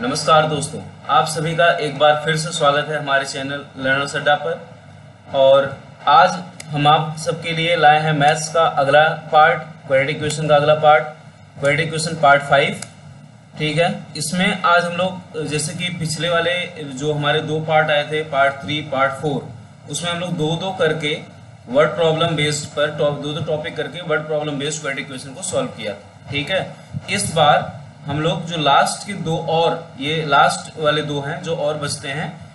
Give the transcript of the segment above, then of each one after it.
नमस्कार दोस्तों, आप सभी का एक बार फिर से स्वागत है हमारे चैनल लर्नर्स अड्डा पर। और आज हम आप सबके लिए लाए हैं मैथ्स का अगला पार्ट, क्वाड्रेटिक इक्वेशन का अगला पार्ट, क्वाड्रेटिक इक्वेशन पार्ट 5। ठीक है, इसमें आज हम लोग जैसे कि पिछले वाले जो हमारे दो पार्ट आए थे, पार्ट 3 पार्ट 4, उसमें हम लोग दो दो करके वर्ड प्रॉब्लम बेस्ड पर दो दो टॉपिक करके word problem based quadratic equation को सॉल्व किया था। ठीक है, इस बार हम लोग जो लास्ट के दो और ये लास्ट वाले दो हैं जो और बचते हैं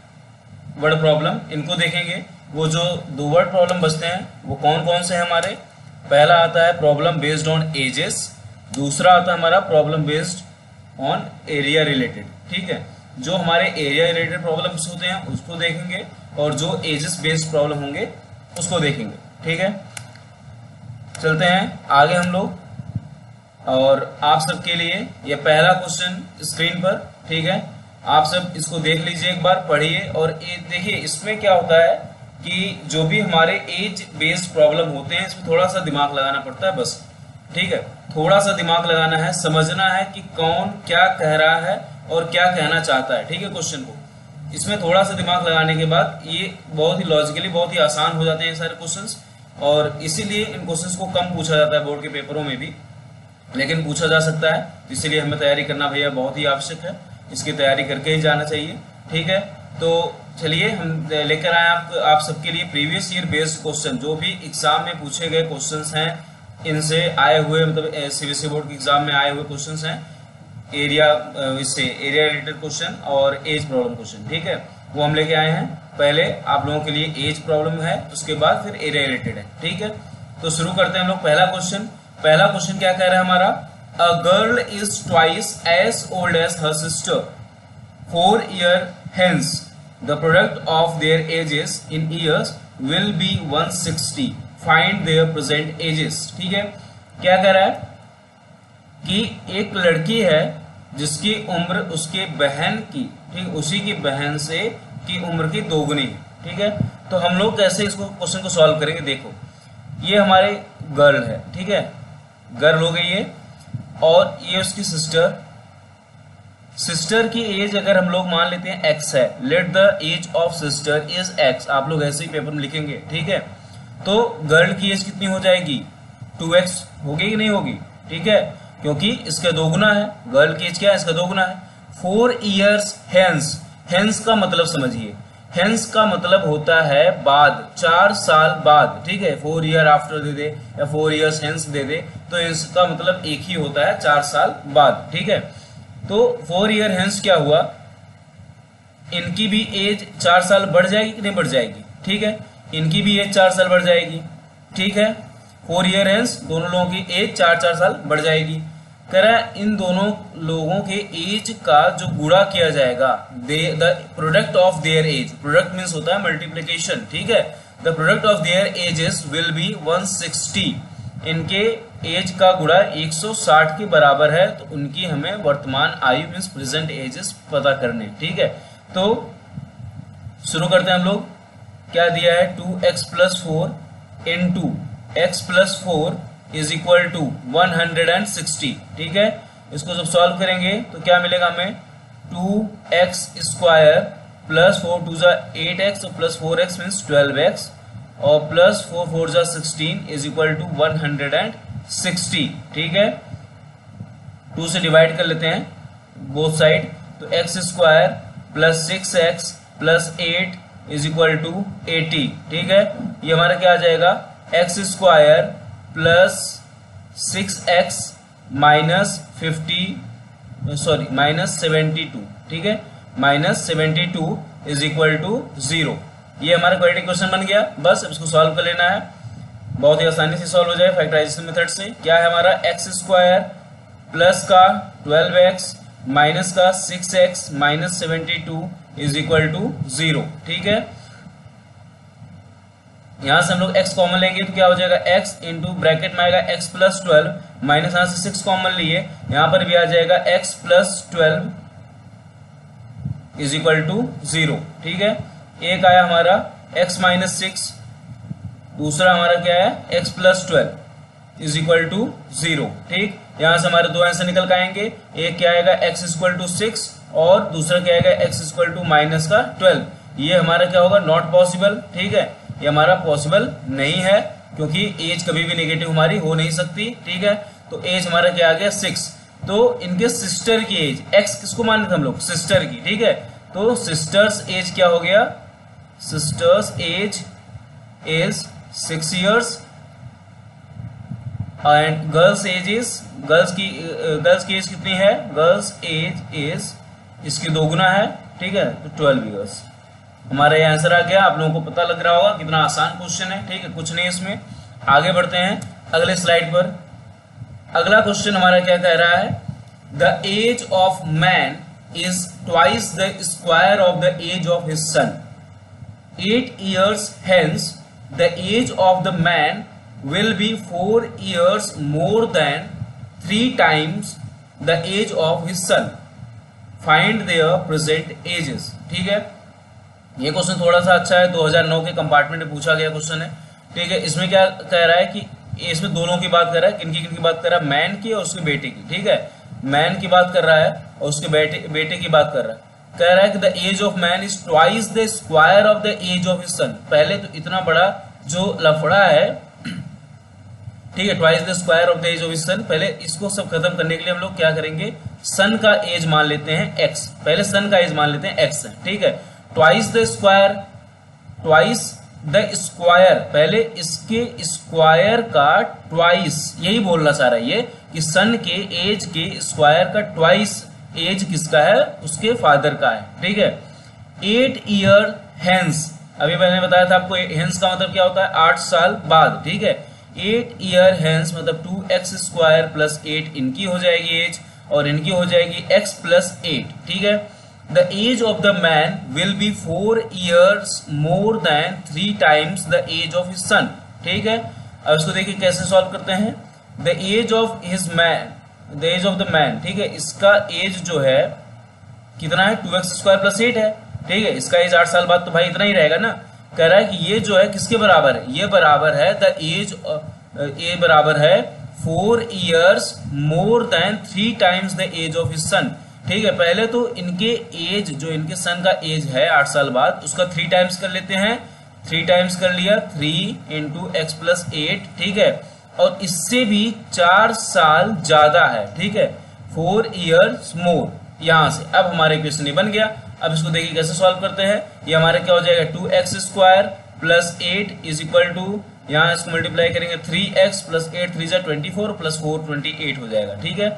वर्ड प्रॉब्लम, इनको देखेंगे। वो जो दो वर्ड प्रॉब्लम बचते हैं वो कौन कौन से हैं हमारे। पहला आता है प्रॉब्लम बेस्ड ऑन एजेस, दूसरा आता है हमारा problem based on area related. ठीक है, जो हमारे एरिया रिलेटेड प्रॉब्लम्स होते हैं उसको देखेंगे और जो एजेस बेस्ड प्रॉब्लम होंगे उसको देखेंगे। ठीक है, चलते हैं आगे हम लोग। और आप सबके लिए ये पहला क्वेश्चन स्क्रीन पर, ठीक है, आप सब इसको देख लीजिए, एक बार पढ़िए। और देखिए इसमें क्या होता है कि जो भी हमारे एज बेस्ड प्रॉब्लम होते हैं इसमें थोड़ा सा दिमाग लगाना पड़ता है बस। ठीक है, थोड़ा सा दिमाग लगाना है, समझना है कि कौन क्या कह रहा है और क्या कहना चाहता है। ठीक है, क्वेश्चन को इसमें थोड़ा सा दिमाग लगाने के बाद ये बहुत ही लॉजिकली बहुत ही आसान हो जाते हैं सारे क्वेश्चंस। और इसीलिए इन क्वेश्चंस को कम पूछा जाता है बोर्ड के पेपरों में भी, लेकिन पूछा जा सकता है। इसीलिए हमें तैयारी करना भैया बहुत ही आवश्यक है, इसकी तैयारी करके ही जाना चाहिए। ठीक है, तो चलिए हम लेकर आए आप सबके लिए प्रीवियस ईयर बेस्ड क्वेश्चन, जो भी एग्जाम में पूछे गए क्वेश्चंस हैं, इनसे आए हुए मतलब सीबीएसई बोर्ड के एग्जाम में आए हुए क्वेश्चंस हैं, एरिया इससे एरिया रिलेटेड क्वेश्चन और एज प्रॉब्लम क्वेश्चन। ठीक है, वो हम लेके आए हैं। पहले आप लोगों के लिए एज प्रॉब्लम है, उसके बाद फिर एरिया रिलेटेड है। ठीक है, तो शुरू करते हैं हम लोग। पहला क्वेश्चन क्या कह रहा है हमारा, a girl is twice as old as her sister, 4 years hence the product of their ages in years will be 160, find their present ages। ठीक है, क्या कह रहा है कि एक लड़की है जिसकी उम्र उसके बहन की, ठीक, उसी की बहन से की उम्र की दोगुनी है। ठीक है, तो हम लोग कैसे इसको क्वेश्चन को सॉल्व करेंगे। देखो ये हमारे गर्ल है, ठीक है, गर्ल हो गई ये, और ये उसकी सिस्टर की एज अगर हम लोग मान लेते हैं x है, let the age of sister is x, आप लोग ऐसे ही पेपर में लिखेंगे। ठीक है, तो गर्ल की एज कितनी हो जाएगी, 2x होगी कि नहीं होगी। ठीक है, क्योंकि इसका दोगुना है, गर्ल की एज क्या है, इसका दोगुना है। 4 years hence, हेंस का मतलब समझिए, हेंस का मतलब होता है बाद, 4 साल बाद। ठीक है, 4 year आफ्टर दे दे या 4 years हेंस दे दे, तो इसका मतलब एक ही होता है, 4 साल बाद। ठीक है, तो 4 year हेंस क्या हुआ, इनकी भी एज 4 साल बढ़ जाएगी कि नहीं बढ़ जाएगी। ठीक है, इनकी भी एज 4 साल बढ़ जाएगी। ठीक है, 4 year हेंस दोनों लोगों की एज 4 साल बढ़ जाएगी। कह रहा है इन दोनों लोगों के एज का जो गुणा किया जाएगा, the product of their age, product means होता है मल्टीप्लीकेशन। ठीक है, the product of their ages will be 160, इनके एज का गुणा 160 के बराबर है, तो उनकी हमें वर्तमान आयु मीन्स प्रेजेंट एजेस पता करने। ठीक है, तो शुरू करते हैं हम लोग। क्या दिया है, 2x + 4 into x + 4 is equal to 160। ठीक है, इसको जब सॉल्व करेंगे तो क्या मिलेगा हमें, 2x² + 4 2 = 8x और + 4x मीन्स 12x और + 4 4 = 16 इज इक्वल टू 160। ठीक है, 2 से डिवाइड कर लेते हैं बोथ साइड, तो x² + 6x + 8 is equal to 80। ठीक है, ये हमारा क्या आ जाएगा, x² + 6x -72। ठीक है, -72 इज इक्वल टू 0। ये हमारा क्वाड्रेटिक इक्वेशन बन गया। बस अब इसको सॉल्व कर लेना है, बहुत ही आसानी से सॉल्व हो जाए फैक्टराइजेशन मेथड से। क्या है हमारा, x² प्लस का 12x माइनस का 6x -72 इज इक्वल टू 0। ठीक है, यहां से हम लोग x कॉमन लेंगे तो क्या हो जाएगा, x इंटू ब्रैकेट में आएगा x + 12 माइनस यहां से 6 कॉमन लिए, यहां पर भी आ जाएगा x + 12 इज इक्वल टू 0। ठीक है, एक आया हमारा x - 6, दूसरा हमारा क्या है, x + 12 इज इक्वल टू 0। ठीक, यहां से हमारे दो आंसर निकल के आएंगे, एक क्या आएगा x = 6 और दूसरा क्या आएगा x इक्वल टू माइनस का 12। ये हमारा क्या होगा, नॉट पॉसिबल, ठीक है, ये हमारा पॉसिबल नहीं है क्योंकि एज कभी भी नेगेटिव हमारी हो नहीं सकती, ठीक है। तो एज हमारा क्या आ गया 6। तो इनके सिस्टर की एज, x किसको माने थे हम लोग, सिस्टर की, ठीक है। तो सिस्टर्स एज क्या हो गया, sister's age is 6 years and girl's age is, girl's की एज कितनी है, गर्ल्स एज इज इसकी 2 गुना है, ठीक है। तो 12 years हमारा ये आंसर आ गया। आप लोगों को पता लग रहा होगा कितना आसान क्वेश्चन है, ठीक है, कुछ नहीं इसमें। आगे बढ़ते हैं अगले स्लाइड पर। अगला क्वेश्चन हमारा क्या कह रहा है, the age of man is twice the square of the age of his son. 8 years hence the age of the man will be 4 years more than 3 times the age of his son. Find their present ages। ठीक है, ये question थोड़ा सा अच्छा है, 2009 के compartment में पूछा गया क्वेश्चन है, ठीक है। इसमें क्या कह रहा है कि इसमें दोनों की बात कर रहा है, किनकी बात कर रहा है, मैन की और उसके बेटे की, ठीक है। मैन की बात कर रहा है और उसके बेटे की बात कर रहा है। कह रहा है कि the age of man is twice the square of the age of his son. पहले तो इतना बड़ा जो लफड़ा है, ठीक है, twice the square of the age of his son, पहले इसको सब खत्म करने के लिए हम लोग क्या करेंगे, सन का एज मान लेते हैं एक्स, पहले सन का एज मान लेते हैं एक्स है, ठीक है। Twice the square, twice the square, पहले इसके स्क्वायर का ट्वाइस, यही बोलना चाह रहा है ये कि सन के एज के स्क्वायर का ट्वाइस एज किसका है, उसके फादर का है, ठीक है। 8 year hence, अभी मैंने बताया था आपको hence का मतलब क्या होता है, 8 साल बाद, ठीक है। 8 year hence मतलब 2x स्क्वायर प्लस 8 इनकी हो जाएगी एज और इनकी हो जाएगी x प्लस 8, ठीक है। The age of the man will be 4 years more than 3 times the age of his son, ठीक है। अब इसको देखिए कैसे सॉल्व करते हैं। The age of his man, the age of the man, ठीक है, इसका एज जो है कितना है, 2x स्क्वायर प्लस 8 है, ठीक है। इसका एज 8 साल बाद तो भाई इतना ही रहेगा ना। कह रहा है कि ये जो है किसके बराबर है, ये बराबर है द एज, ये बराबर है 4 years more than 3 times the age of his son, ठीक है। पहले तो इनके एज, जो इनके सन का एज है 8 साल बाद, उसका 3 times कर लेते हैं, 3 times कर लिया, 3 into x प्लस 8, ठीक है। और इससे भी 4 साल ज्यादा है, ठीक है, 4 years मोर। यहां से अब हमारे क्वेश्चन बन गया। अब इसको देखिए कैसे सॉल्व करते हैं। ये हमारा क्या हो जाएगा, 2x square plus 8 is equal to, यहाँ इसको मल्टीप्लाई करेंगे 3x प्लस 8 3 जा 24 प्लस 4 28 हो जाएगा, ठीक है।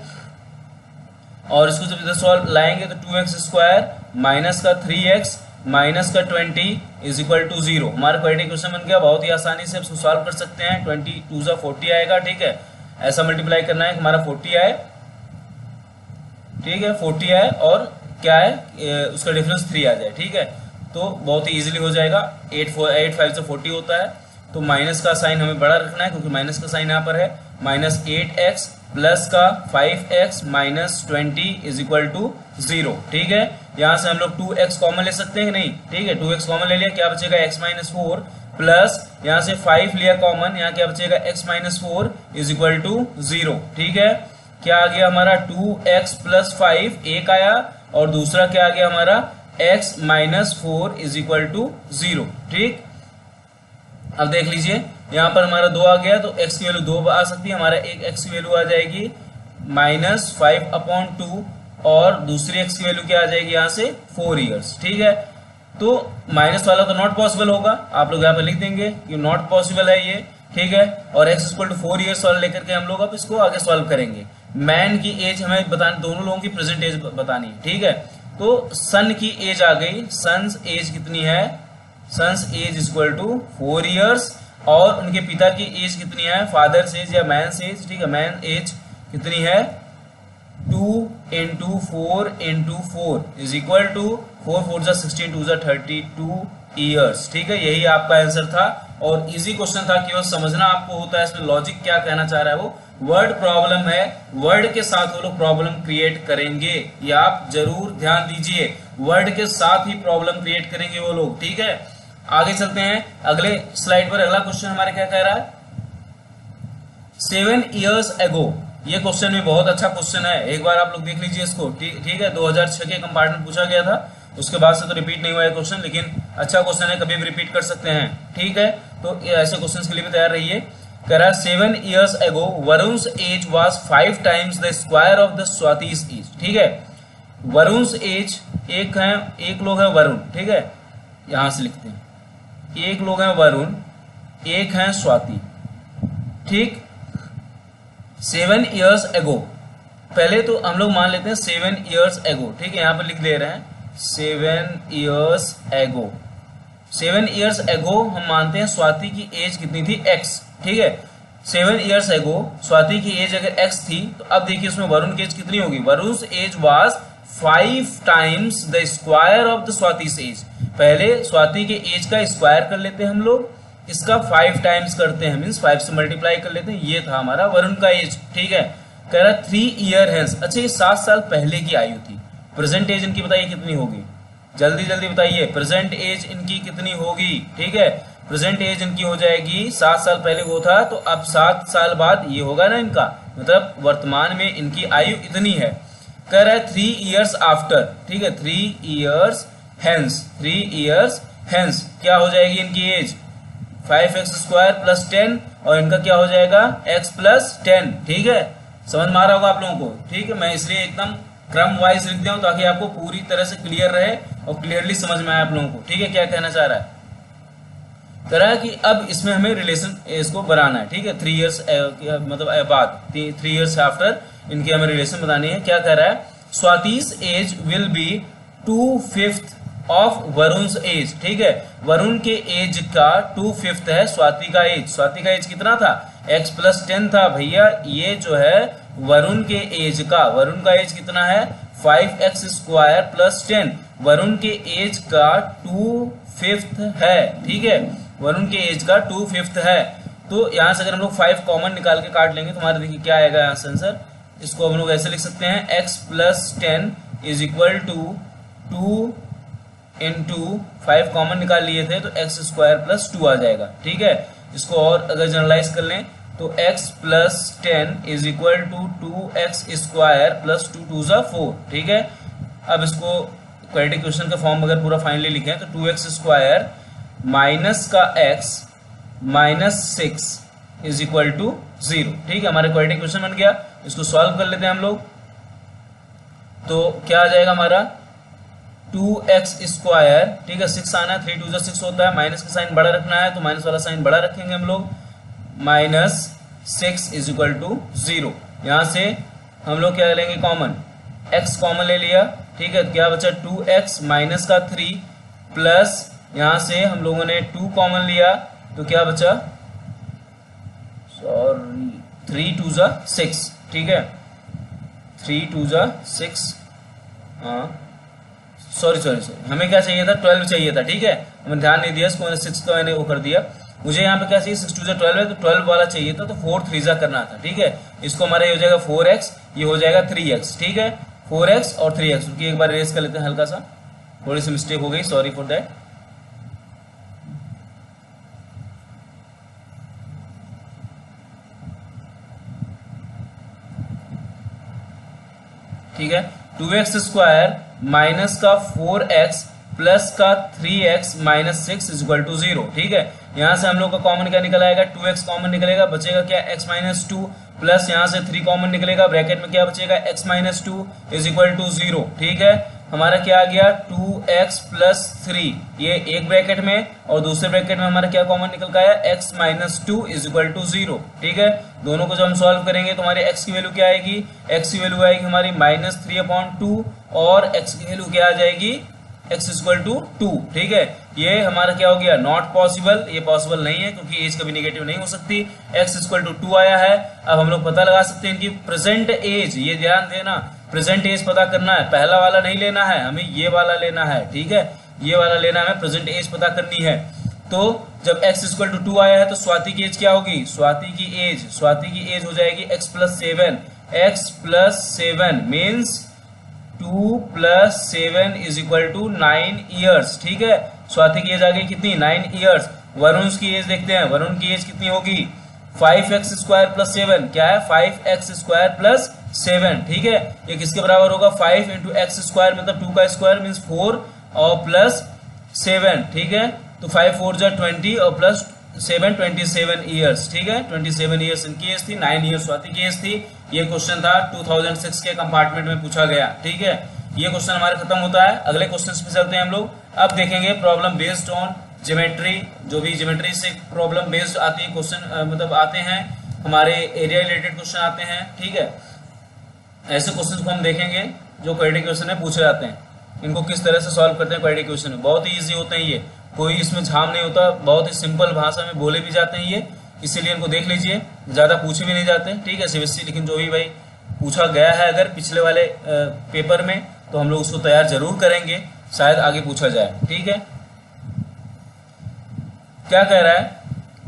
और इसको जब इधर सॉल्व लाएंगे तो 2x स्क्वायर माइनस का 3x माइनस का 20 इज इक्वल टू 0। हमारा क्वाड्रेटिक क्वेश्चन बन गया, बहुत ही आसानी से इसको सॉल्व कर सकते हैं। 20 2 जा 40 आएगा, ठीक है। ऐसा मल्टीप्लाई करना है कि हमारा 40 आए, ठीक है, 40 आए और क्या है उसका डिफरेंस 3 आ जाए, ठीक है। तो बहुत ही इजीली हो जाएगा। 8 5 से 40 होता है, तो माइनस का साइन हमें बड़ा रखना है क्योंकि माइनस का साइन यहाँ पर है। माइनस 8x प्लस का 5x minus 20 is equal to 0, ठीक है। यहाँ से हम लोग 2x कॉमन ले सकते हैं कि नहीं, ठीक है। 2x कॉमन ले लिया, क्या बचेगा x माइनस 4 प्लस यहाँ से 5 लिया कॉमन, यहाँ क्या बचेगा x minus 4 is equal to 0, ठीक है। क्या आ गया हमारा 2x प्लस 5 एक आया और दूसरा क्या आ गया हमारा x minus 4 is equal to 0, ठीक। अब देख लीजिए यहाँ पर हमारा 2 आ गया तो x की वैल्यू 2 आ सकती है, हमारा एक x की वैल्यू आ जाएगी माइनस 5/2 और दूसरी x की वैल्यू क्या आ जाएगी यहाँ से 4 years, ठीक है। तो माइनस वाला तो नॉट पॉसिबल होगा, आप लोग यहाँ पर लिख देंगे कि नॉट पॉसिबल है ये, ठीक है। और x इक्वल टू 4 years वाला लेकर के हम लोग अब इसको आगे सॉल्व करेंगे। मैन की एज हमें बतानी, दोनों लोगों की प्रेजेंट एज बतानी है, ठीक है। तो सन की एज आ गई, सन्स एज कितनी है, son's age equal to 4 years और उनके पिता की एज कितनी है, फादर्स एज या मैन एज, ठीक है। मैन एज कितनी है 2 into 4 into 4 is equal to 4 4 जा 16 2 जा 32 years, ठीक है। यही आपका आंसर था और इजी क्वेश्चन था, केवल समझना आपको होता है इसमें लॉजिक क्या कहना चाह रहा है वो। वर्ड प्रॉब्लम है, वर्ड के साथ वो लोग प्रॉब्लम क्रिएट करेंगे, ये आप जरूर ध्यान दीजिए, वर्ड के साथ ही प्रॉब्लम क्रिएट करेंगे वो लोग, ठीक है। आगे चलते हैं अगले स्लाइड पर। अगला क्वेश्चन हमारे क्या कह रहा है, 7 years ago, ये क्वेश्चन भी बहुत अच्छा क्वेश्चन है, एक बार आप लोग देख लीजिए इसको। ठीक है, 2006 के कंपार्टमेंट पूछा गया था, उसके बाद से तो रिपीट नहीं हुआ है क्वेश्चन, लेकिन अच्छा क्वेश्चन है, कभी भी रिपीट कर सकते हैं। ठीक है, तो ऐसे क्वेश्चन के लिए भी तैयार रहिए। कह रहा है 7 years ago Varun's age was 5 times the square of the Swati's age. ठीक है, वरुण्स एज, एक लोग है वरुण। ठीक है, यहां से लिखते हैं, एक लोग है वरुण, एक है स्वाति। ठीक, 7 years ago, पहले तो हम लोग मान लेते हैं 7 years ago। ठीक है, यहां पर लिख दे रहे हैं 7 years ago। 7 years ago हम मानते हैं स्वाति की एज कितनी थी, x। ठीक है, 7 years ago स्वाति की एज अगर x थी, तो अब देखिए उसमें वरुण की एज कितनी होगी। Varun age was 5 times the square of the Swati's age. पहले स्वाति के एज का स्क्वायर कर लेते हैं हम लोग, इसका 5 टाइम्स करते हैं, मीन्स 5 से मल्टीप्लाई कर लेते हैं। ये था हमारा वरुण का एज। ठीक है, कह रहा 3 year hence। अच्छा, ये 7 साल पहले की आयु थी। प्रेजेंट एज इनकी बताइए कितनी होगी, जल्दी जल्दी बताइए, प्रेजेंट एज इनकी कितनी होगी। ठीक है, प्रेजेंट एज इनकी हो जाएगी, 7 साल पहले वो था, तो अब 7 साल बाद ये होगा ना इनका, मतलब वर्तमान में इनकी आयु इतनी है। कह रहा है 3 years आफ्टर। ठीक है, 3 years hence, 3 years hence क्या हो जाएगी इनकी एज, 5x² + 10, और इनका क्या हो जाएगा, x + 10। ठीक है, समझ में आ रहा होगा आप लोगों को। ठीक है, मैं इसलिए एकदम क्रम वाइज लिख दिया हूं ताकि आपको पूरी तरह से क्लियर रहे और क्लियरली समझ में आए आप लोगों को। ठीक है, क्या कहना चाह रहा है, कह रहा है कि अब इसमें हमें रिलेशन इसको बनाना है। ठीक है, 3 years मतलब बाद 3 years आफ्टर इनकी हमें रिलेशन बनानी है। क्या कह रहा है, Swati's age will be 2/5 of Varun's age. ठीक है, वरुण के एज का 2/5 है स्वाति का एज। स्वाति का एज कितना था, x + 10 था भैया। ये जो है वरुण के एज का, वरुण का एज कितना है, 5x² + 10। वरुण के एज का 2/5 है। ठीक है, वरुण के एज का 2/5 है। तो यहां से अगर हम लोग 5 कॉमन निकाल के काट लेंगे तो हमारे देखिए क्या आएगा यहाँ से आंसर। इसको हम लोग ऐसे लिख सकते हैं, x + 10 = 2 × 5 कॉमन निकाल लिए थे तो x² + 2 आ जाएगा। ठीक है, इसको और अगर जनरलाइज कर लें तो x + 10 = 2x² + 2 × 2 = 4। ठीक है, अब इसको क्वाड्रेटिक इक्वेशन का फॉर्म अगर पूरा फाइनली लिखें तो 2x² माइनस का x माइनस 6 = 0। ठीक है, हमारा क्वाड्रेटिक इक्वेशन बन गया। इसको सॉल्व कर लेते हैं हम लोग, तो क्या आ जाएगा हमारा 2x²। ठीक है, 6 आना है, 3 × 2 = 6 होता है, माइनस का साइन बड़ा रखना है तो माइनस वाला साइन बड़ा रखेंगे हम लोग, -6 = 0। यहां से हम लोग क्या लेंगे कॉमन, x कॉमन ले लिया। ठीक है, क्या बचा 2x माइनस का 3 प्लस यहां से हम लोगों ने 2 कॉमन लिया तो क्या बचा, सॉरी 3 × 2 = 6। ठीक है, 3 × 2 = 6, हाँ सॉरी हमें क्या चाहिए था, 12 चाहिए था। ठीक है, हमने ध्यान नहीं दिया, इसको मैंने 6 का मैंने वो कर दिया। मुझे यहाँ पे क्या चाहिए, 6 × 2 = 12 है तो 12 वाला चाहिए था, तो 4 × 3 करना था। ठीक है, इसको हमारा ये हो जाएगा 4x, ये हो जाएगा 3x। ठीक है, 4x और 3x की एक बार रेस कर लेते हैं, हल्का सा थोड़ी सी मिस्टेक हो गई, सॉरी फॉर दैट। ठीक है, 2x² माइनस का 4x प्लस का 3x माइनस 6 = 0। ठीक है, यहां से हम लोग का कॉमन क्या निकल आएगा, 2x कॉमन निकलेगा, बचेगा क्या x - 2 प्लस यहां से 3 कॉमन निकलेगा, ब्रैकेट में क्या बचेगा x - 2 = 0। ठीक है, हमारा क्या आ गया 2x + 3, ये एक ब्रैकेट में, और दूसरे ब्रैकेट में हमारा क्या कॉमन निकल का आया x - 2 = 0। ठीक है, दोनों को जब हम सॉल्व करेंगे तो हमारी x की वैल्यू क्या आएगी, x की वैल्यू आएगी हमारी -3/2 और x की वैल्यू क्या आ जाएगी, x = 2। ठीक है, ये हमारा क्या हो गया, नॉट पॉसिबल, ये पॉसिबल नहीं है क्योंकि एज कभी नेगेटिव नहीं हो सकती। x = 2 आया है। अब हम लोग पता लगा सकते हैं इनकी प्रेजेंट एज, ये ध्यान देना, प्रेजेंट एज पता करना है, पहला वाला नहीं लेना है, हमें ये वाला लेना है। ठीक है, ये वाला लेना है, हमें प्रेजेंट एज पता करनी है। तो जब x = 2 आया है तो स्वाति की एज क्या होगी, स्वाति की एज हो जाएगी x + 7। x + 7 means 2 + 7 = 9 years. ठीक है, स्वाति की एज आ गई कितनी, 9 ईयर्स। वरुण की एज देखते हैं, वरुण की एज कितनी होगी, 5x स्क्वायर प्लस 7 क्या है 5x स्क्वायर प्लस 7, ठीक है। ये किसके बराबर होगा 5 इंटू एक्स स्क्वायर मतलब 2 का स्क्वायर मीन्स 4 और प्लस 7, ठीक है। तो 5 4 जा 20 और प्लस 7 27 ईयर्स, ठीक है। 27 ईयर्स इनकी एज थी, 9 ईयर्स स्वाति की एज थी। ये क्वेश्चन था 2006 के कंपार्टमेंट में पूछा गया, ठीक है। ये क्वेश्चन हमारे खत्म होता है। अगले क्वेश्चन पे चलते हैं हम लोग। अब देखेंगे प्रॉब्लम बेस्ड ऑन ज्योमेट्री, जो भी ज्योमेट्री से प्रॉब्लम बेस्ड आती है क्वेश्चन मतलब आते हैं हमारे एरिया रिलेटेड क्वेश्चन आते हैं, ठीक है। ऐसे क्वेश्चन को हम देखेंगे जो क्वेड्रेटिक क्वेश्चन में पूछे जाते हैं, इनको किस तरह से सॉल्व करते हैं क्वेड्रेटिक क्वेश्चन में। बहुत ही ईजी होते हैं ये, कोई इसमें झाम नहीं होता, बहुत ही सिंपल भाषा में बोले भी जाते हैं ये, इसीलिए इनको देख लीजिए, ज्यादा पूछे भी नहीं जाते, ठीक है सीबीएसई। लेकिन जो भी भाई पूछा गया है अगर पिछले वाले पेपर में तो हम लोग उसको तैयार जरूर करेंगे, शायद आगे पूछा जाए, ठीक है। क्या कह रहा है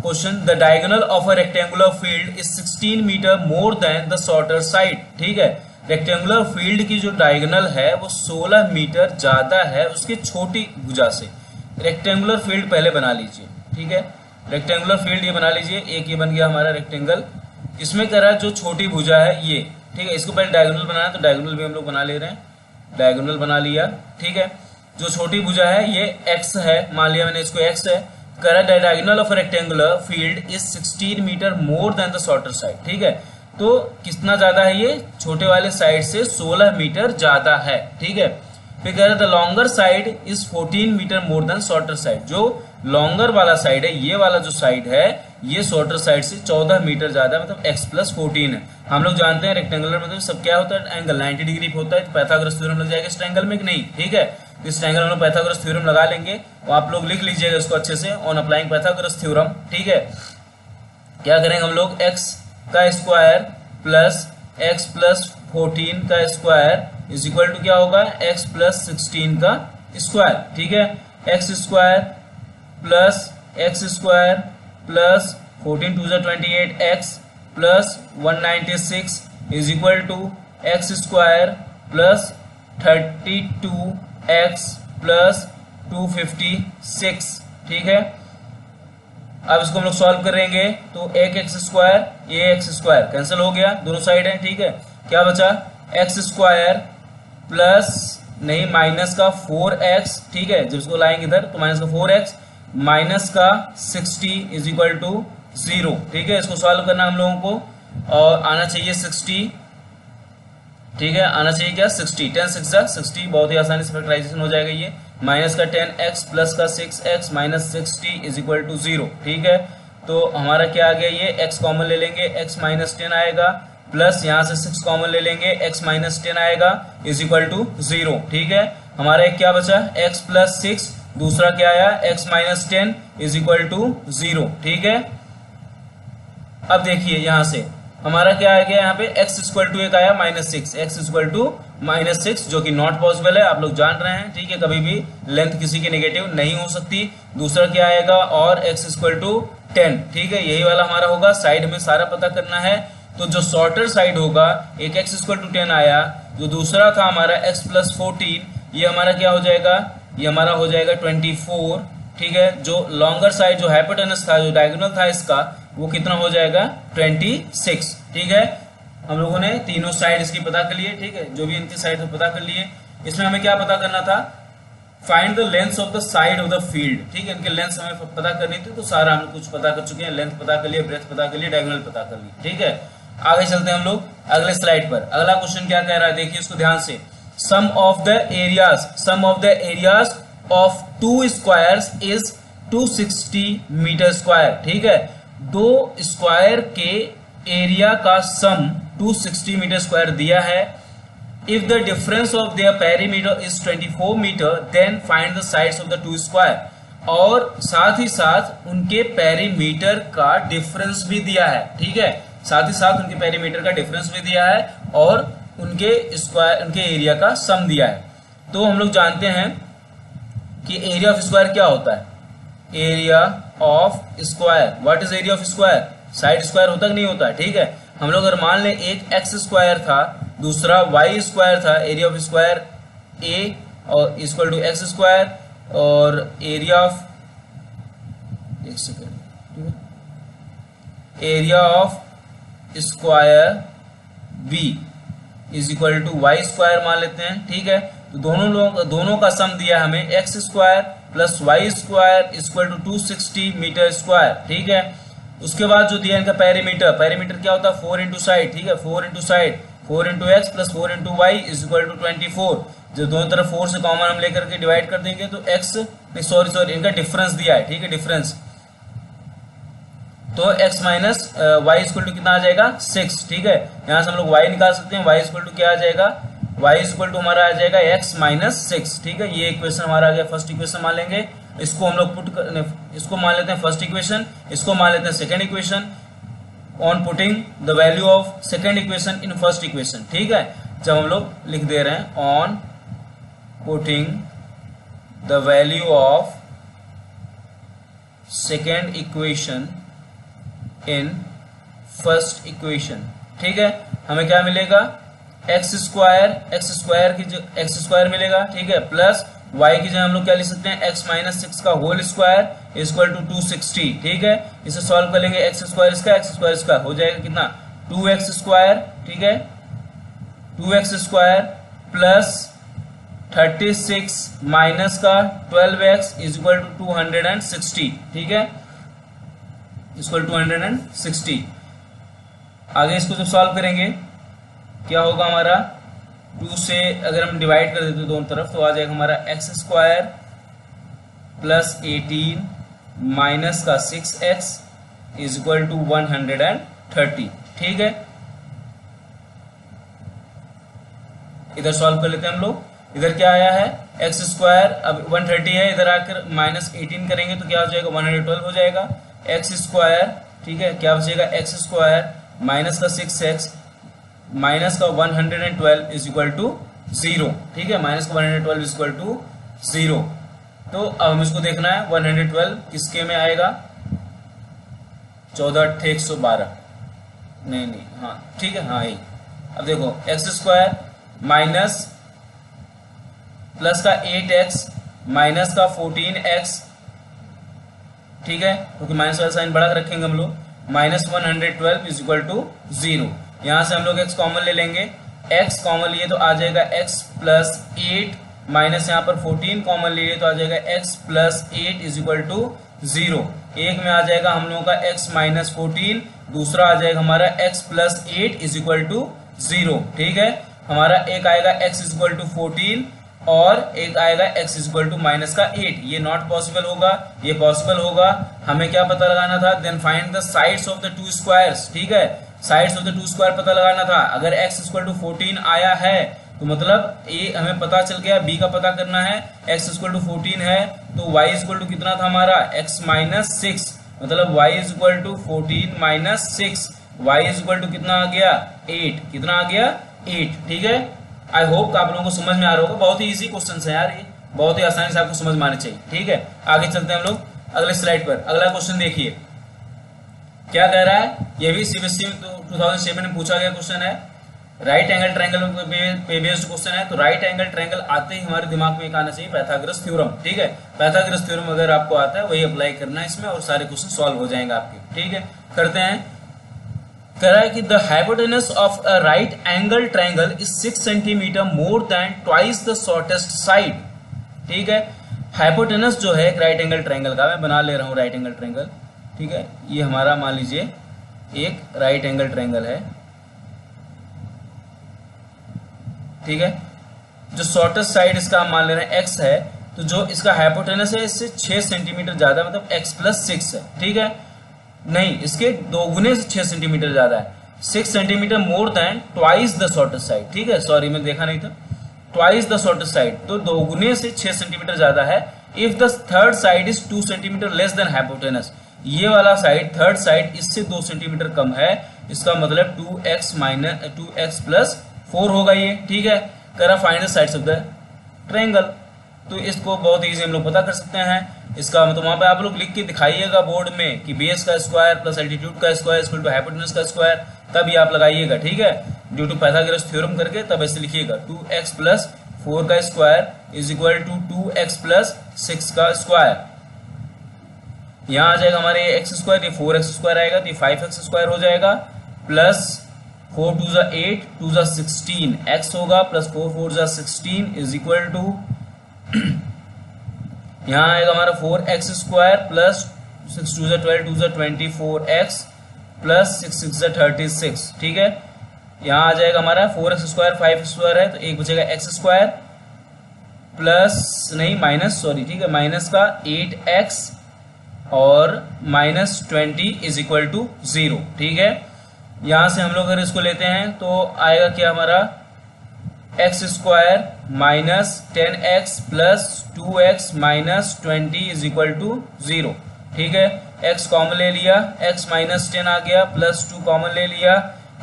question, the diagonal of a rectangular field is 16 metre more than the shorter side, ठीक है। रेक्टेंगुलर फील्ड की जो डायगोनल है वो 16 मीटर ज्यादा है उसके छोटी भुजा से। रेक्टेंगुलर फील्ड पहले बना लीजिए, ठीक है। रेक्टेंगुलर फील्ड ये बना लीजिए, एक ये बन गया हमारा रेक्टेंगल। इसमें कह रहा है जो छोटी भुजा है ये, ठीक है। इसको पहले डायगोनल बनाना है तो डायगोनल भी हम लोग बना ले रहे हैं, डायगोनल बना लिया, ठीक है। जो छोटी भुजा है ये x है, मान लिया मैंने इसको x है। कह रहा है diagonal of rectangular field is 16 metre more than the shorter side, ठीक है। तो कितना ज्यादा है ये, छोटे वाले साइड से 16 मीटर ज्यादा है, ठीक है। फिर कह रहा है the longer side is 14 metre more than shorter side, जो लॉन्गर वाला साइड है ये वाला जो साइड है ये शॉर्टर साइड से 14 मीटर ज्यादा मतलब x प्लस 14 है। हम लोग जानते हैं रेक्टेंगुलर मतलब सब क्या होता है, एंगल 90 डिग्री होता है, तो पाइथागोरस थ्योरम लग जाएगा इस ट्रायंगल में कि नहीं, ठीक है। तो इस ट्रायंगल में हम लोग पाइथागोरस थ्योरम लगा लेंगे, तो आप लोग लिख लीजिएगा इसको अच्छे से, ऑन अप्लाइंग पाइथागोरस थ्योरम, ठीक है। क्या करेंगे हम लोग, x का स्क्वायर प्लस x प्लस 14 का स्क्वायर इज इक्वल टू क्या होगा, x प्लस 16 का स्क्वायर, ठीक है। x square plus 14 two 28 x plus 196 is equal to x square plus 32 x plus 256, ठीक है। अब इसको हम लोग सॉल्व करेंगे तो एक एक्स स्क्वायर, ये एक्स स्क्वायर कैंसिल हो गया, दोनों साइड है, ठीक है। क्या बचा, एक्स स्क्वायर प्लस नहीं माइनस का 4x, ठीक है। जब इसको लाएंगे इधर तो माइनस का 4x माइनस का 60 इज इक्वल टू 0, ठीक है। इसको सॉल्व करना हम लोगों को और आना चाहिए 60, ठीक है। आना चाहिए क्या 60, 10 6 60, बहुत ही आसानी से फैक्टराइजेशन हो जाएगा ये। माइनस का 10x प्लस का 6x minus 60 is equal to 0, ठीक है। तो हमारा क्या आ गया, ये x कॉमन ले लेंगे, x माइनस 10 आएगा, प्लस यहाँ से 6 कॉमन ले लेंगे, x माइनस 10 आएगा इज इक्वल टू 0, ठीक है। हमारा एक क्या बचा, x प्लस 6, दूसरा क्या आया x minus 10 is equal to 0, ठीक है। अब देखिए यहाँ से हमारा क्या आ गया, यहाँ पे x इक्वल टू एक आया minus 6, x equal to minus 6 जो कि नॉट पॉसिबल है, आप लोग जान रहे हैं, ठीक है। कभी भी लेंथ किसी की नेगेटिव नहीं हो सकती। दूसरा क्या आएगा, और x इक्वल टू 10, ठीक है। यही वाला हमारा होगा, साइड में सारा पता करना है। तो जो शॉर्टर साइड होगा, एक x इक्वल टू 10 आया, जो दूसरा था हमारा x प्लस 14, ये हमारा क्या हो जाएगा, ये हमारा हो जाएगा 24, ठीक है। जो लॉन्गर साइड जो हाइपोटेनस था, जो डायगोनल था इसका, वो कितना हो जाएगा 26, ठीक है। हम लोगों ने तीनों साइड इसकी पता कर लिए, ठीक है। जो भी इनकी साइड पता कर लिए। इसमें हमें क्या पता करना था, find the length of the side of the field, ठीक है। इनके लेंथ हमें पता करनी थी, तो सारा हम कुछ पता कर चुके हैं, लेंथ पता कर लिए, ब्रेथ पता कर लिए, डायगोनल पता कर लिए, ठीक है। आगे चलते हैं हम लोग अगले स्लाइड पर। अगला क्वेश्चन क्या कह रहा है, देखिए इसको ध्यान से। Sum of the areas of 2 squares is 260 metre square, ठीक है। 2 स्क्वायर के एरिया का सम 260 मीटर स्क्वायर दिया है। If the difference of their perimeter is 24 metre then find the sides of the 2 square. और साथ ही साथ उनके पेरीमीटर का डिफरेंस भी दिया है, ठीक है। साथ ही साथ उनके पेरीमीटर का डिफरेंस भी दिया है और उनके स्क्वायर, उनके एरिया का सम दिया है। तो हम लोग जानते हैं कि एरिया ऑफ स्क्वायर क्या होता है, area of square, what is area of square, side square होता कि नहीं होता, ठीक है। हम लोग अगर मान ले एक एक्स स्क्वायर था, दूसरा वाई स्क्वायर था, एरिया ऑफ स्क्वायर ए और इक्वल टू एक्स स्क्वायर, और एरिया ऑफ, एक second, area of square B is equal to y square मान लेते हैं। ठीक है, तो दोनों का सम दिया हमें x square plus y square equal to 260 metre square. ठीक है, उसके बाद जो दिया इनका पेरीमीटर, पेरीमीटर क्या होता है 4 इंटू साइड। ठीक है, 4 into side 4 into x plus 4 into y is equal to 24। जो दोनों तरफ 4 से कॉमन हम लेकर के डिवाइड कर देंगे तो एक्स सॉरी इनका डिफरेंस दिया है। ठीक है, डिफरेंस तो x minus y equal to कितना आ जाएगा 6। ठीक है, यहां से हम लोग y निकाल सकते हैं, y इक्वल टू क्या आ जाएगा, y इक्वल टू हमारा आ जाएगा x माइनस 6। ठीक है, ये इक्वेशन हमारा आ गया, फर्स्ट इक्वेशन मान लेंगे, इसको हम लोग इसको मान लेते हैं फर्स्ट इक्वेशन, इसको मान लेते हैं second equation on putting the value of second equation in first equation. ठीक है, जब हम लोग लिख दे रहे हैं on putting the value of second equation in first equation. ठीक है, हमें क्या मिलेगा एक्स स्क्वायर की जो एक्स स्क्वायर मिलेगा। ठीक है, प्लस वाई की जगह हम लोग क्या लिख सकते हैं एक्स माइनस 6 का होल स्क्वायर इक्वल टू 260। ठीक है, इसे सॉल्व कर लेंगे, एक्स स्क्वायर इसका हो जाएगा कितना 2x स्क्वायर। ठीक है, 2x स्क्वायर प्लस 36 माइनस का 12x इज इक्वल टू 260। ठीक है, इक्वल 260। आगे इसको जब सॉल्व करेंगे क्या होगा हमारा 2 से अगर हम डिवाइड कर देते दोनों तरफ तो आ जाएगा हमारा एक्स स्क्वायर प्लस 18 माइनस का 6x इज इक्वल टू 130। ठीक है, इधर सॉल्व कर लेते हैं हम लोग। इधर क्या आया है एक्स स्क्वायर, अब 130 है, इधर आकर माइनस 18 करेंगे तो क्या हो जाएगा 112 हो जाएगा एक्स स्क्वायर। ठीक है, क्या बचेगा एक्स स्क्वायर माइनस का 6x माइनस का 112 इज इक्वल टू 0। ठीक है, माइनस का 112 इज इक्वल टू 0। तो अब हम इसको देखना है 112 किसके में आएगा 14 8 112 नहीं हाँ ठीक है हाँ यही। अब देखो एक्स स्क्वायर माइनस प्लस का 8x माइनस का 14x। ठीक है, क्योंकि माइनस वाला साइन बड़ा रखेंगे हम लोग, माइनस 112 इज इक्वल टू 0। यहाँ से हम लोग x कॉमन ले लेंगे, x कॉमन लिए तो आ जाएगा x प्लस 8 माइनस यहाँ पर 14 कॉमन लिए तो आ जाएगा x plus 8 is equal to 0। एक में आ जाएगा हम लोगों का x माइनस 14, दूसरा आ जाएगा हमारा x plus 8 is equal to 0। ठीक है, हमारा एक आएगा x इज इक्वल टू 14 और एक आएगा x इक्वल टू माइनस का 8। ये नॉट पॉसिबल होगा, ये पॉसिबल होगा। हमें क्या पता लगाना था, then find the sides of the two squares. ठीक है, sides of the two square पता लगाना था। अगर x इक्वल टू 14 आया है तो मतलब a हमें पता चल गया, b का पता करना है, x इक्वल टू 14 है तो y इक्वल टू कितना था हमारा x माइनस 6, मतलब y equal to 14 minus 6, y equal to कितना आ गया 8, कितना आ गया 8। ठीक है, आई होप आप लोगों को समझ में आ रहा होगा, बहुत ही इजी क्वेश्चन है यार, ये बहुत ही आसानी से आपको समझ में आने चाहिए। ठीक है, आगे चलते हैं हम लोग अगले स्लाइड पर। अगला क्वेश्चन देखिए क्या कह रहा है, ये भी सीबीएसई 2007 में पूछा गया क्वेश्चन है, राइट एंगल ट्रायंगल पे बेस्ड क्वेश्चन है। तो राइट एंगल ट्रायंगल आते ही हमारे दिमाग में एक आना चाहिए पाइथागोरस थ्योरम। ठीक है, पाइथागोरस थ्योरम अगर आपको आता है वही अप्लाई करना है इसमें और सारे क्वेश्चन सॉल्व हो जाएंगे आपके। ठीक है, करते हैं। कह रहा है कि the hypotenuse of a right angle triangle is 6 centimetre more than twice the shortest side. ठीक है, हाइपोटेनस जो है एक राइट एंगल ट्रायंगल का, मैं बना ले रहा हूं राइट एंगल ट्रायंगल। ठीक है, ये हमारा मान लीजिए एक राइट एंगल ट्रायंगल है। ठीक है, जो शॉर्टेस्ट साइड इसका हम मान ले रहे हैं x है, तो जो इसका हाइपोटेनस है इससे 6 सेंटीमीटर ज्यादा, मतलब x प्लस 6 है। ठीक है, नहीं इसके दोगुने से 6 सेंटीमीटर ज्यादा है, 6 centimetre more than twice the shortest side. ठीक है, सॉरी मैं देखा नहीं था, ट्वाइस द शॉर्टेस्ट साइड, तो दोगुने से 6 सेंटीमीटर ज्यादा है। If the third side is 2 centimetre less than hypotenuse, ये वाला साइड थर्ड साइड इससे 2 सेंटीमीटर कम है, इसका मतलब 2x माइनस 2x प्लस 4 होगा ये। ठीक है, करा find the sides of the triangle, तो इसको बहुत इजी हम लोग पता कर सकते हैं। इसका मतलब वहां पे आप लोग लिख के दिखाइएगा बोर्ड में कि बेस का स्क्वायर प्लस एल्टीट्यूड का स्क्वायर इक्वल टू हाइपोटेनस का स्क्वायर, तब ये आप लगाइएगा। ठीक है, ड्यू टू पाइथागोरस थ्योरम करके तब ऐसे लिखिएगा 2x प्लस 4 का square is equal to 2x plus 6 का स्क्वायर। यहाँ आ जाएगा हमारे एक्स स्क्वायर, ये 4x स्क्वायर आएगा तो ये 5x स्क्वायर हो जाएगा, प्लस 4 2 जा 8 2 जा 16 x होगा, प्लस 4 4 जा 16 इज इक्वल टू यहाँ आएगा हमारा 4x स्क्वायर प्लस 6 2 जा 12 2 जा 24x प्लस 6 6 जा 36। ठीक है, यहाँ आ जाएगा हमारा 4x स्क्वायर 5 स्क्वायर है तो एक बचेगा x स्क्वायर प्लस नहीं माइनस सॉरी, ठीक है, माइनस का 8x और माइनस 20 इज इक्वल टू 0। ठीक है, यहां से हम लोग अगर इसको लेते हैं तो आएगा क्या हमारा x square minus 10x plus 2x minus 20 is equal to 0। ठीक है, x कॉमन ले लिया, x माइनस 10 आ गया, प्लस 2 कॉमन ले लिया,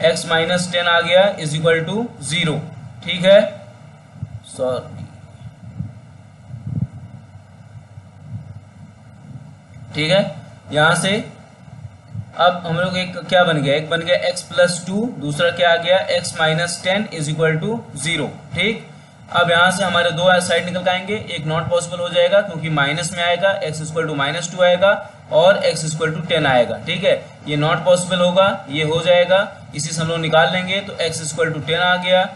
x माइनस 10 आ गया इज इक्वल टू 0। ठीक है, सॉरी ठीक है, यहां से अब हम लोग एक क्या बन गया, एक बन गया x प्लस 2, दूसरा क्या आ गया x minus 10 is equal to 0। ठीक, अब यहां से हमारे दो साइड निकल आएंगे, एक नॉट पॉसिबल हो जाएगा क्योंकि माइनस में आएगा, x इक्वल टू माइनस 2 आएगा और x इक्वल टू 10 आएगा। ठीक है, ये नॉट पॉसिबल होगा, ये हो जाएगा, इसी से हम लोग निकाल लेंगे तो x इक्वल टू 10 आ गया,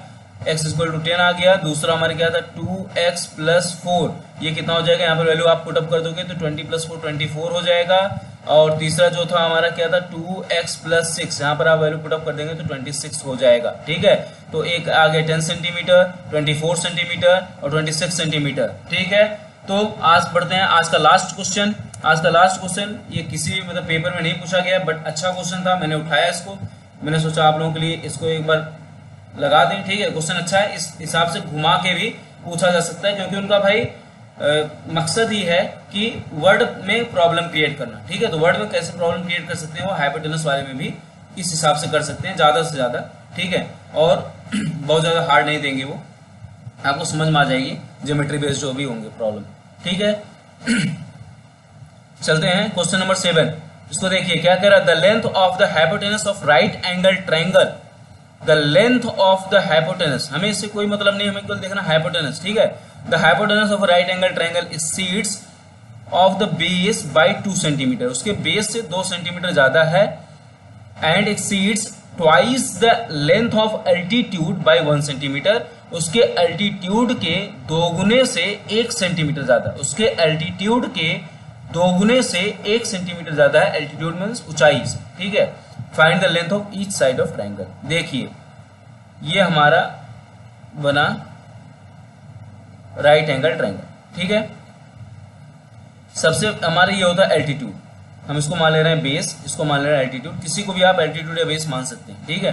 x इक्वल टू 10 आ गया। दूसरा हमारे क्या था 2x प्लस 4, ये कितना हो जाएगा, यहाँ पर वैल्यू आप पुटअप कर दोगे तो 20 प्लस 4 24 हो जाएगा। और तीसरा जो था हमारा क्या था 2x प्लस 6, यहाँ पर आप वैल्यू पुटअप कर देंगे तो 26 हो जाएगा। ठीक है, तो एक आ गया 10 सेंटीमीटर, 24 सेंटीमीटर और 26 सेंटीमीटर। ठीक है, तो आज पढ़ते हैं आज का लास्ट क्वेश्चन। आज का लास्ट क्वेश्चन ये किसी भी मतलब पेपर में नहीं पूछा गया बट अच्छा क्वेश्चन था, मैंने उठाया इसको, मैंने सोचा आप लोगों के लिए इसको एक बार लगा दें। ठीक है, क्वेश्चन अच्छा है, इस हिसाब से घुमा के भी पूछा जा सकता है क्योंकि उनका भाई मकसद ही है कि वर्ड में प्रॉब्लम क्रिएट करना। ठीक है, तो वर्ड में कैसे प्रॉब्लम क्रिएट कर सकते हैं वो हाइपोटेनस वाले में भी इस हिसाब से कर सकते हैं, ज्यादा से ज्यादा। ठीक है, और बहुत ज्यादा हार्ड नहीं देंगे, वो आपको समझ में आ जाएगी ज्योमेट्री बेस्ड जो भी होंगे प्रॉब्लम। ठीक है, चलते हैं क्वेश्चन नंबर 7। इसको देखिए क्या कह रहा है, the length of the hypotenuse of right angle triangle, the length of the hypotenuse, हमें इससे कोई मतलब नहीं, हमें केवल देखना हाइपोटेनस। ठीक है, the hypotenuse of right angle triangle exceeds of the base by 2 centimetre, उसके बेस से 2 सेंटीमीटर ज्यादा है, and exceeds twice the length of altitude by 1 centimetre, उसके अल्टीट्यूड के दोगुने से 1 सेंटीमीटर ज्यादा, उसके अल्टीट्यूड के दोगुने से 1 सेंटीमीटर ज्यादा है, अल्टीट्यूड मींस ऊंचाई से। ठीक है, find the length of each side of triangle. देखिए ये हमारा बना राइट एंगल ट्रायंगल। ठीक है, सबसे हमारा ये होता है एल्टीट्यूड, हम इसको मान ले रहे हैं बेस, इसको मान ले रहे हैं एल्टीट्यूड, किसी को भी आप एल्टीट्यूड या बेस मान सकते हैं। ठीक है,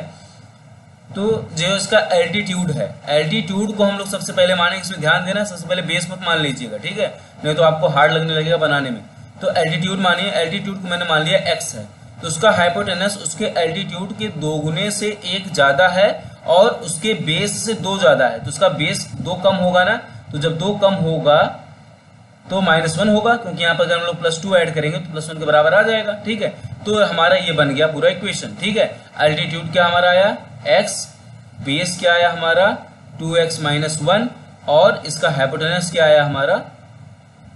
तो जो इसका एल्टीट्यूड है, एल्टीट्यूड को हम लोग सबसे पहले मानेंगे, इसमें ध्यान देना, सबसे पहले बेस मत मान लीजिएगा। ठीक है, नहीं तो आपको हार्ड लगने लगेगा बनाने में। तो एल्टीट्यूड मानिए, एल्टीट्यूड को मैंने मान लिया x है, तो उसका हाइपोटेनस उसके एल्टीट्यूड के 2 गुने से 1 ज्यादा है और उसके बेस से 2 ज्यादा है, तो उसका बेस 2 कम होगा ना, तो जब 2 कम होगा तो -1 होगा, क्योंकि यहाँ पर अगर हम लोग +2 ऐड करेंगे तो +1 के बराबर आ जाएगा। ठीक है, तो हमारा ये बन गया पूरा इक्वेशन। ठीक है, एल्टीट्यूड क्या हमारा आया x, बेस क्या आया हमारा 2x - 1 और इसका हाइपोटेनस क्या आया हमारा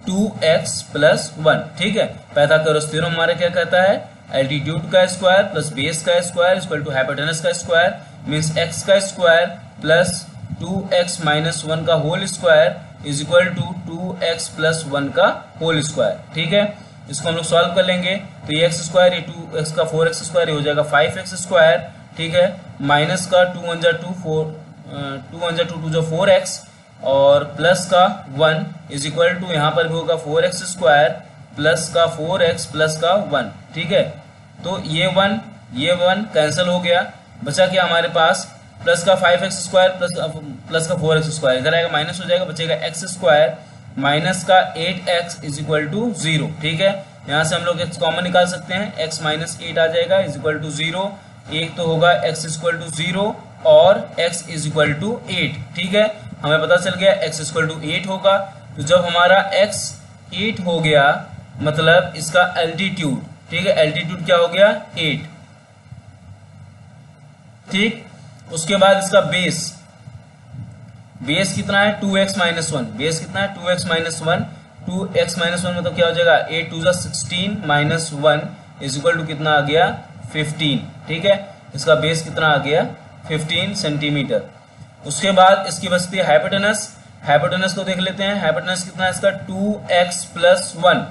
2x + 1। ठीक है, पाइथागोरस थ्योरम हमारा क्या कहता है, एल्टीट्यूड का स्क्वायर प्लस बेस का स्क्वायर इक्वल टू हाइपोटेनस का स्क्वायर, मींस x का स्क्वायर प्लस 2x - 1 का whole square is equal to 2x + 1 का होल स्क्वायर। ठीक है, इसको हम लोग सॉल्व कर लेंगे तो ये x स्क्वायर, ये 2x का 4x स्क्वायर, ये हो जाएगा 5x स्क्वायर। ठीक है, माइनस का 2 1 जा 2 4 2 1 जा 2 2 जा 4x और प्लस का 1 इज इक्वल टू यहाँ पर भी होगा 4x स्क्वायर प्लस का 4x प्लस का 1। ठीक है, तो ये 1 कैंसिल हो गया, बचा क्या हमारे पास प्लस का 5x स्क्वायर प्लस का 4x स्क्वायर, इधर आएगा माइनस हो जाएगा, बचेगा x स्क्वायर माइनस का 8x इज इक्वल टू 0। ठीक है, यहाँ से हम लोग x कॉमन निकाल सकते हैं, x - 8 आ जाएगा इज इक्वल टू 0, एक तो होगा x इक्वल टू 0 और x इज इक्वल टू 8। ठीक है, हमें पता चल गया x इक्वल टू 8 होगा, तो जब हमारा x 8 हो गया मतलब इसका एल्टीट्यूड, ठीक है, एल्टीट्यूड क्या हो गया 8। ठीक, उसके बाद इसका बेस कितना है 2x - 1, बेस कितना है 2x - 1, 2x माइनस 1 मतलब क्या हो जाएगा, 8 टू जा 16 माइनस 1 इज इक्वल टू कितना आ गया 15। ठीक है, इसका बेस कितना आ गया 15 सेंटीमीटर। उसके बाद इसकी बचती है हाइपोटेनस। हाइपोटेनस को देख लेते हैं, हाइपोटेनस कितना है इसका 2x प्लस 1।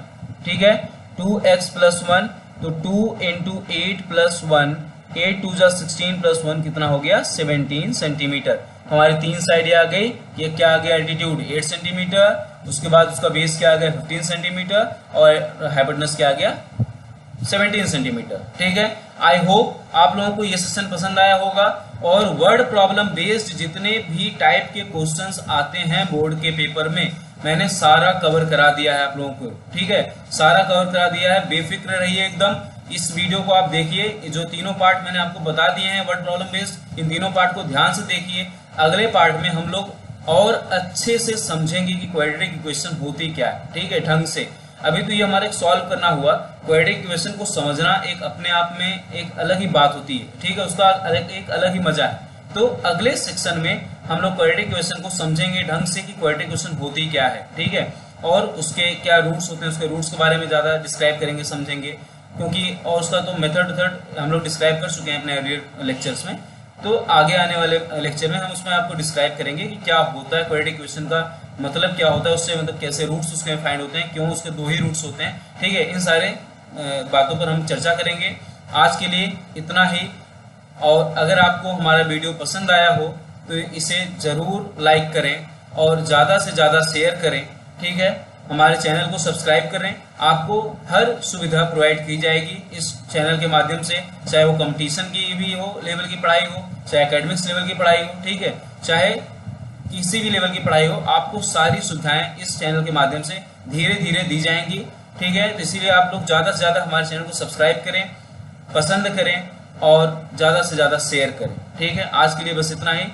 ठीक है, 2x प्लस 1 तो 2 इंटू 8 प्लस 1, 8 टू जा 16 प्लस 1 कितना हो गया 17 सेंटीमीटर। हमारी तीन साइड ये आ गई, ये क्या आ गया एल्टीट्यूड 8 सेंटीमीटर, उसके बाद उसका बेस क्या आ गया 15 सेंटीमीटर और हाइपोटेनस क्या आ गया 17 सेंटीमीटर। ठीक है, आई होप आप लोगों को ये सेशन पसंद आया होगा और वर्ड प्रॉब्लम बेस्ड जितने भी टाइप के क्वेश्चंस आते हैं बोर्ड के पेपर में मैंने सारा कवर करा दिया है आप लोगों को। ठीक है, सारा कवर करा दिया है, बेफिक्र रहिए एकदम। इस वीडियो को आप देखिए, जो तीनों पार्ट मैंने आपको बता दिए हैं वर्ड प्रॉब्लम बेस्ड, इन तीनों पार्ट को ध्यान से देखिए। अगले पार्ट में हम लोग और अच्छे से समझेंगे कि क्वाड्रेटिक इक्वेशन होती क्या है। ठीक है, ढंग से। अभी तो ये हमारे सॉल्व करना हुआ, क्वाड्रेटिक इक्वेशन को समझना एक अपने आप में एक अलग ही बात होती है। ठीक है, उसका एक अलग ही मजा है। तो अगले सेक्शन में हम लोग क्वाड्रेटिक इक्वेशन को समझेंगे ढंग से कि क्वाड्रेटिक इक्वेशन होती क्या है। ठीक है, और उसके क्या रूट्स होते हैं, उसके रूट्स के बारे में ज्यादा डिस्क्राइब करेंगे, समझेंगे, क्योंकि और उसका तो मेथड हम लोग डिस्क्राइब कर चुके हैं अपने अर्लियर लेक्चर्स में। तो आगे आने वाले लेक्चर में हम उसमें आपको डिस्क्राइब करेंगे कि क्या होता है क्वाड्रेटिक इक्वेशन का मतलब क्या होता है, उससे मतलब कैसे रूट्स उसके फाइंड होते हैं, क्यों उसके दो ही रूट्स होते हैं। ठीक है, इन सारे बातों पर हम चर्चा करेंगे। आज के लिए इतना ही, और अगर आपको हमारा वीडियो पसंद आया हो तो इसे जरूर लाइक करें और ज़्यादा से ज़्यादा शेयर करें। ठीक है, हमारे चैनल को सब्सक्राइब करें, आपको हर सुविधा प्रोवाइड की जाएगी इस चैनल के माध्यम से, चाहे वो कंपटीशन की भी हो लेवल की पढ़ाई हो, चाहे एकेडमिक्स लेवल की पढ़ाई हो। ठीक है, चाहे किसी भी लेवल की पढ़ाई हो, आपको सारी सुविधाएं इस चैनल के माध्यम से धीरे धीरे दी जाएंगी। ठीक है, तो इसीलिए आप लोग ज़्यादा से ज़्यादा हमारे चैनल को सब्सक्राइब करें, पसंद करें और ज़्यादा से ज़्यादा शेयर करें। ठीक है, आज के लिए बस इतना ही।